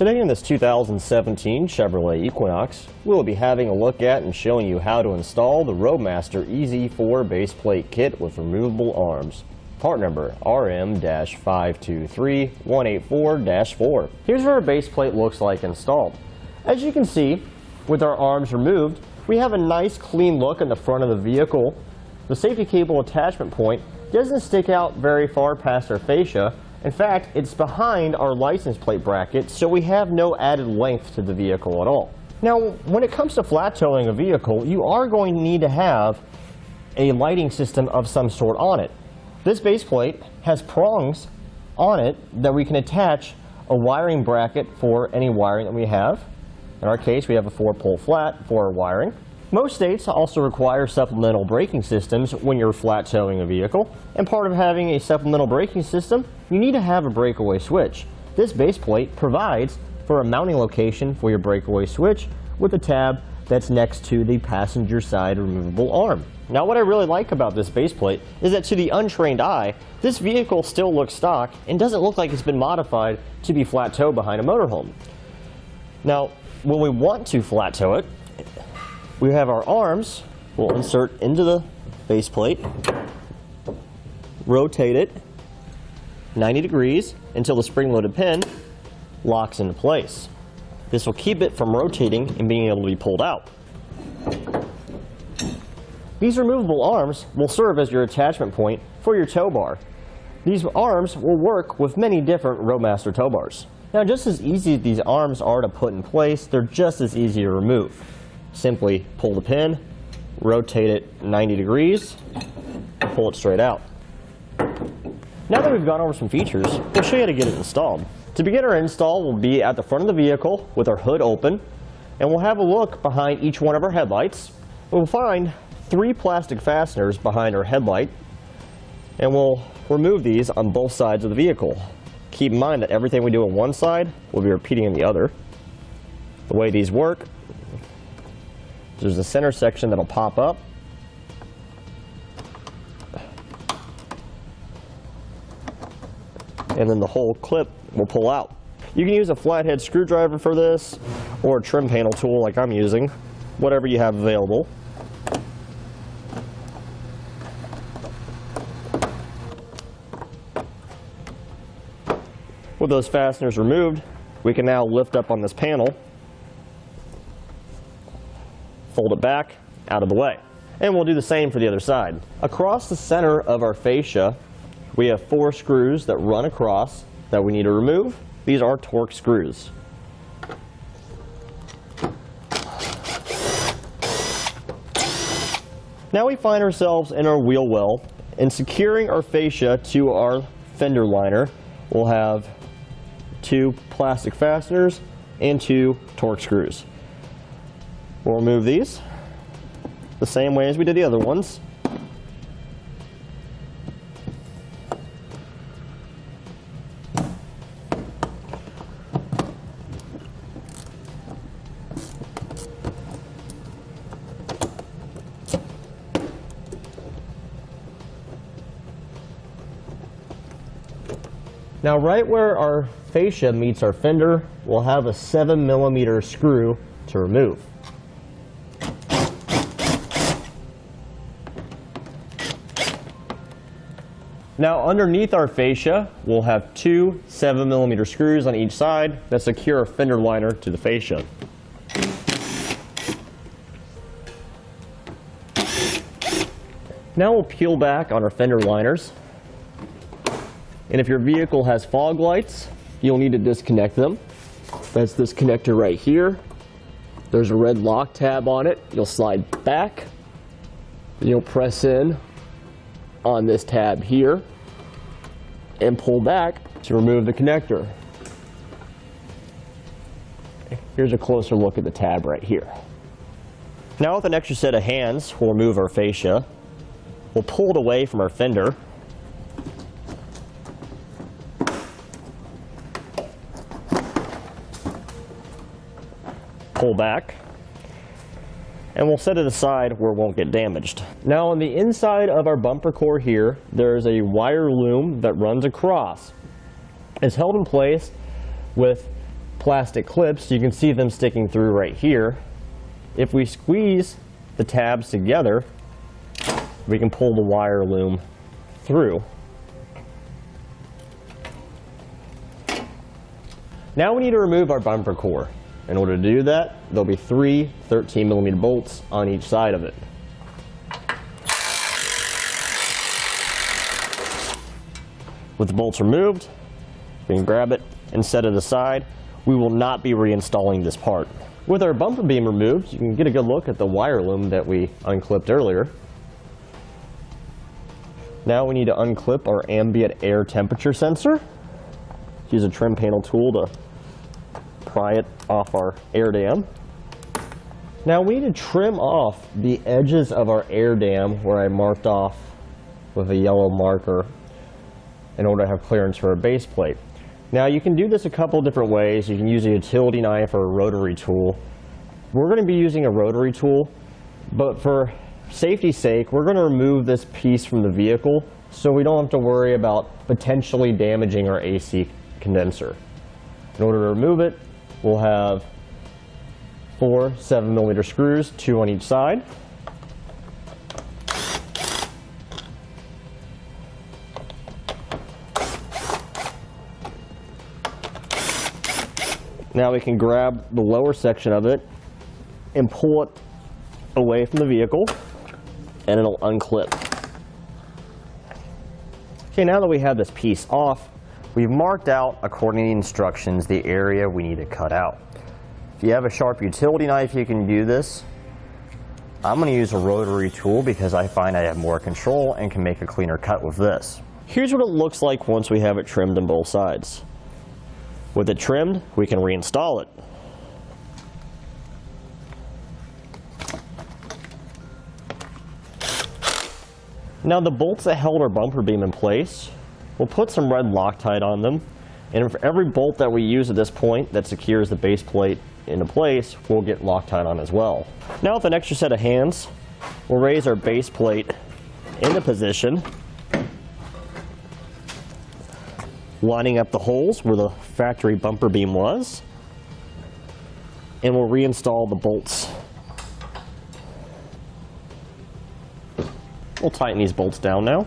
Today in this 2017 Chevrolet Equinox, we'll be having a look at and showing you how to install the Roadmaster EZ4 base plate kit with removable arms. Part number RM-523184-4. Here's what our base plate looks like installed. As you can see, with our arms removed, we have a nice clean look in the front of the vehicle. The safety cable attachment point doesn't stick out very far past our fascia. In fact, it's behind our license plate bracket, so we have no added length to the vehicle at all. Now, when it comes to flat towing a vehicle, you are going to need to have a lighting system of some sort on it. This base plate has prongs on it that we can attach a wiring bracket for any wiring that we have. In our case, we have a 4-pole flat for our wiring. Most states also require supplemental braking systems when you're flat towing a vehicle. And part of having a supplemental braking system, you need to have a breakaway switch. This base plate provides for a mounting location for your breakaway switch with a tab that's next to the passenger side removable arm. Now, what I really like about this base plate is that to the untrained eye, this vehicle still looks stock and doesn't look like it's been modified to be flat towed behind a motorhome. Now, when we want to flat tow it, we have our arms. We'll insert into the base plate, rotate it 90 degrees until the spring-loaded pin locks into place. This will keep it from rotating and being able to be pulled out. These removable arms will serve as your attachment point for your tow bar. These arms will work with many different Roadmaster tow bars. Now, just as easy as these arms are to put in place, they're just as easy to remove. Simply pull the pin, rotate it 90 degrees, and pull it straight out. Now that we've gone over some features, we'll show you how to get it installed. To begin our install, we'll be at the front of the vehicle with our hood open, and we'll have a look behind each one of our headlights. We'll find 3 plastic fasteners behind our headlight, and we'll remove these on both sides of the vehicle. Keep in mind that everything we do on one side, we'll be repeating on the other. The way these work, there's a center section that'll pop up. And then the whole clip will pull out. You can use a flathead screwdriver for this, or a trim panel tool like I'm using, whatever you have available. With those fasteners removed, we can now lift up on this panel, fold it back, out of the way. And we'll do the same for the other side. Across the center of our fascia, we have 4 screws that run across that we need to remove. These are torque screws. Now we find ourselves in our wheel well, and securing our fascia to our fender liner, we'll have 2 plastic fasteners and 2 torque screws. We'll remove these the same way as we did the other ones. Now, right where our fascia meets our fender, we'll have a 7mm screw to remove. Now, underneath our fascia, we'll have 2 7mm screws on each side that secure our fender liner to the fascia. Now we'll peel back on our fender liners. And if your vehicle has fog lights, you'll need to disconnect them. That's this connector right here. There's a red lock tab on it. You'll slide back, and you'll press in on this tab here and pull back to remove the connector. Here's a closer look at the tab right here. Now, with an extra set of hands, we'll remove our fascia. We'll pull it away from our fender. Pull back, and we'll set it aside where it won't get damaged. Now, on the inside of our bumper core here, there's a wire loom that runs across. It's held in place with plastic clips, you can see them sticking through right here. If we squeeze the tabs together, we can pull the wire loom through. Now we need to remove our bumper core. In order to do that, there'll be 3 13mm bolts on each side of it. With the bolts removed, we can grab it and set it aside. We will not be reinstalling this part. With our bumper beam removed, you can get a good look at the wire loom that we unclipped earlier. Now we need to unclip our ambient air temperature sensor. Use a trim panel tool to pry it off our air dam. Now we need to trim off the edges of our air dam where I marked off with a yellow marker in order to have clearance for a base plate. Now you can do this a couple different ways. You can use a utility knife or a rotary tool. We're going to be using a rotary tool, but for safety's sake, we're going to remove this piece from the vehicle so we don't have to worry about potentially damaging our AC condenser. In order to remove it, we'll have 4 7mm screws, 2 on each side. Now we can grab the lower section of it and pull it away from the vehicle, and it'll unclip. Okay, now that we have this piece off, we've marked out, according to the instructions, the area we need to cut out. If you have a sharp utility knife, you can do this. I'm going to use a rotary tool because I find I have more control and can make a cleaner cut with this. Here's what it looks like once we have it trimmed on both sides. With it trimmed, we can reinstall it. Now the bolts that held our bumper beam in place, we'll put some red Loctite on them, and for every bolt that we use at this point that secures the base plate into place, we'll get Loctite on as well. Now with an extra set of hands, we'll raise our base plate into position, lining up the holes where the factory bumper beam was, and we'll reinstall the bolts. We'll tighten these bolts down now.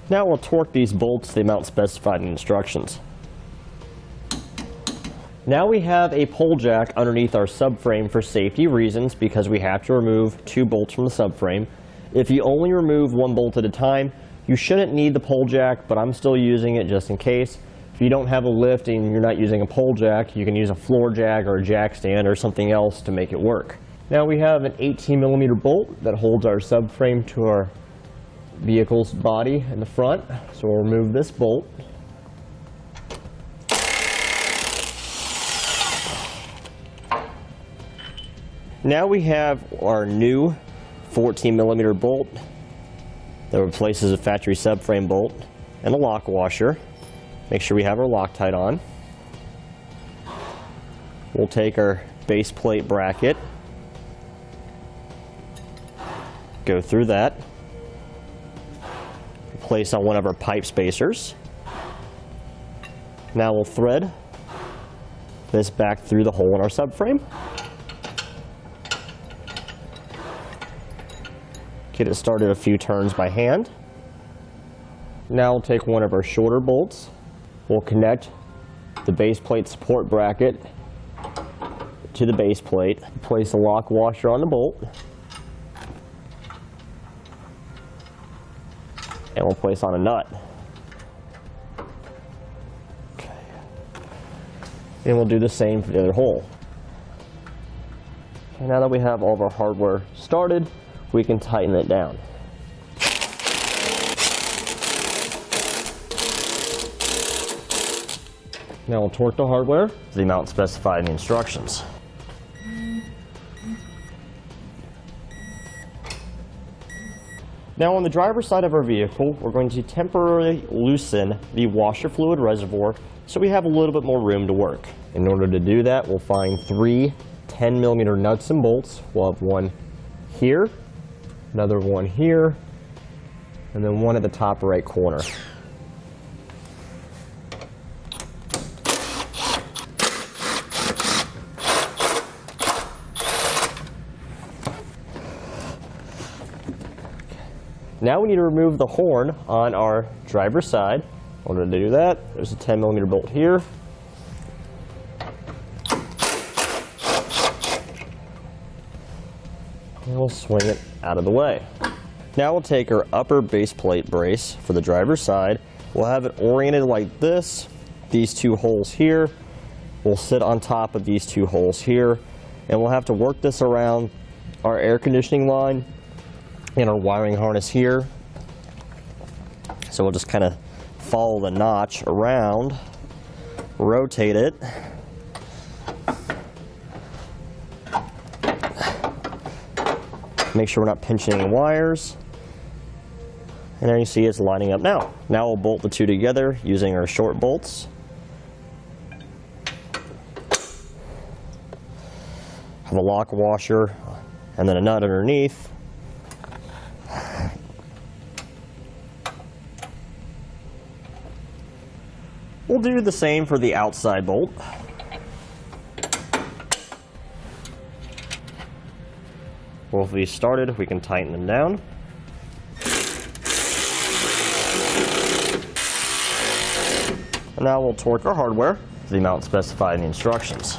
Now we'll torque these bolts to the amount specified in instructions. Now we have a pole jack underneath our subframe for safety reasons because we have to remove 2 bolts from the subframe. If you only remove 1 bolt at a time, you shouldn't need the pole jack, but I'm still using it just in case. If you don't have a lift and you're not using a pole jack, you can use a floor jack or a jack stand or something else to make it work. Now we have an 18mm bolt that holds our subframe to our vehicle's body in the front, so we'll remove this bolt. Now we have our new 14mm bolt that replaces a factory subframe bolt and a lock washer. Make sure we have our Loctite on. We'll take our base plate bracket, go through that, place on one of our pipe spacers. Now we'll thread this back through the hole in our subframe. Get it started a few turns by hand. Now we'll take one of our shorter bolts. We'll connect the base plate support bracket to the base plate. Place the lock washer on the bolt. And we'll place on a nut. Okay. And we'll do the same for the other hole. Okay, now that we have all of our hardware started, we can tighten it down. Now we'll torque the hardware to the amount specified in the instructions. Now on the driver's side of our vehicle, we're going to temporarily loosen the washer fluid reservoir so we have a little bit more room to work. In order to do that, we'll find 3 10mm nuts and bolts. We'll have one here, another one here, and then one at the top right corner. Now we need to remove the horn on our driver's side. In order to do that, there's a 10mm bolt here. And we'll swing it out of the way. Now we'll take our upper base plate brace for the driver's side. We'll have it oriented like this. These two holes here will sit on top of these two holes here. And we'll have to work this around our air conditioning line and our wiring harness here. So we'll just kind of follow the notch around, rotate it. Make sure we're not pinching any wires. And there you see it's lining up now. Now we'll bolt the two together using our short bolts. Have a lock washer and then a nut underneath. We'll do the same for the outside bolt. Well, if we started, we can tighten them down. And now we'll torque our hardware to the amount specified in the instructions.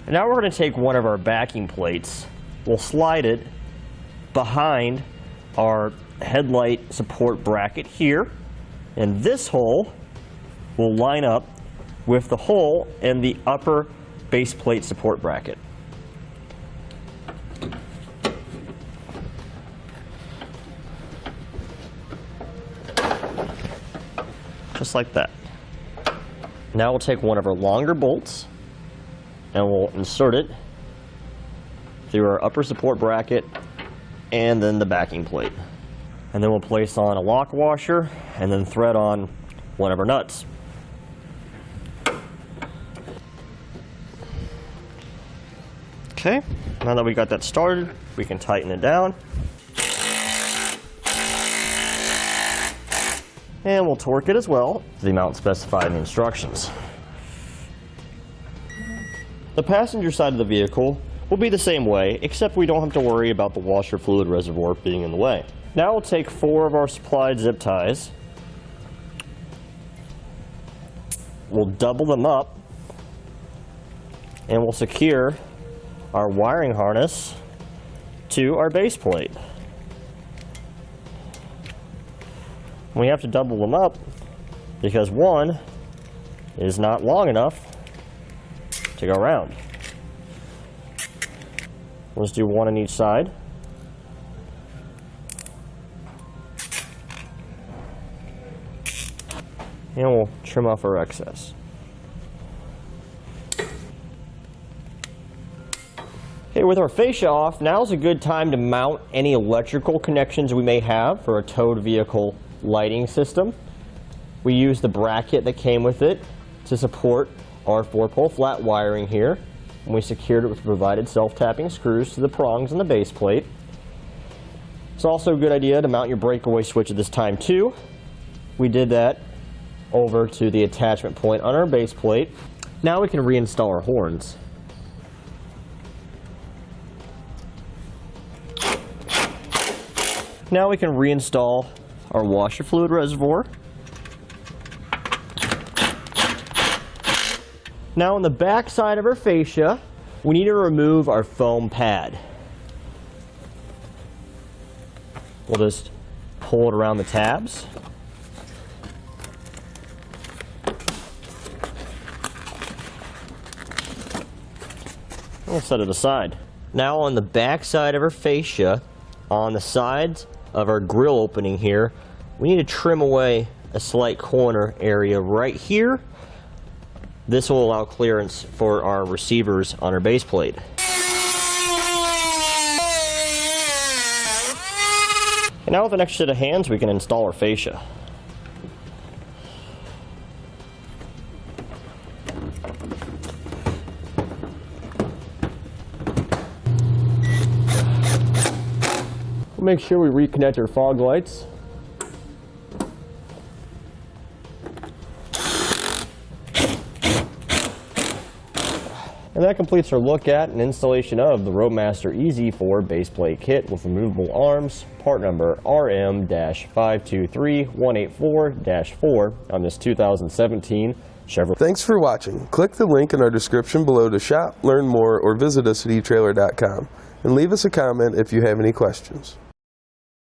And now we're going to take one of our backing plates. We'll slide it behind our headlight support bracket here. And this hole will line up with the hole in the upper base plate support bracket. Just like that. Now we'll take one of our longer bolts and we'll insert it through our upper support bracket and then the backing plate. And then we'll place on a lock washer and then thread on one of our nuts. Okay, now that we got that started, we can tighten it down. And we'll torque it as well to the amount specified in the instructions. The passenger side of the vehicle will be the same way, except we don't have to worry about the washer fluid reservoir being in the way. Now we'll take 4 of our supplied zip ties. We'll double them up and we'll secure our wiring harness to our base plate. We have to double them up because one is not long enough to go around. Let's do one on each side. And we'll trim off our excess. Okay, with our fascia off, now's a good time to mount any electrical connections we may have for a towed vehicle lighting system. We use the bracket that came with it to support our 4-pole flat wiring here. And we secured it with provided self-tapping screws to the prongs on the base plate. It's also a good idea to mount your breakaway switch at this time too. We did that over to the attachment point on our base plate. Now we can reinstall our horns. Now we can reinstall our washer fluid reservoir. Now on the back side of our fascia, we need to remove our foam pad. We'll just pull it around the tabs. We'll set it aside. Now on the back side of our fascia, on the sides of our grill opening here, we need to trim away a slight corner area right here. This will allow clearance for our receivers on our base plate. And now with an extra set of hands, we can install our fascia. Make sure we reconnect our fog lights. And that completes our look at and installation of the Roadmaster EZ4 base plate kit with removable arms, part number RM-523184-4 on this 2017 Chevrolet. Thanks for watching. Click the link in our description below to shop, learn more, or visit us at etrailer.com. And leave us a comment if you have any questions.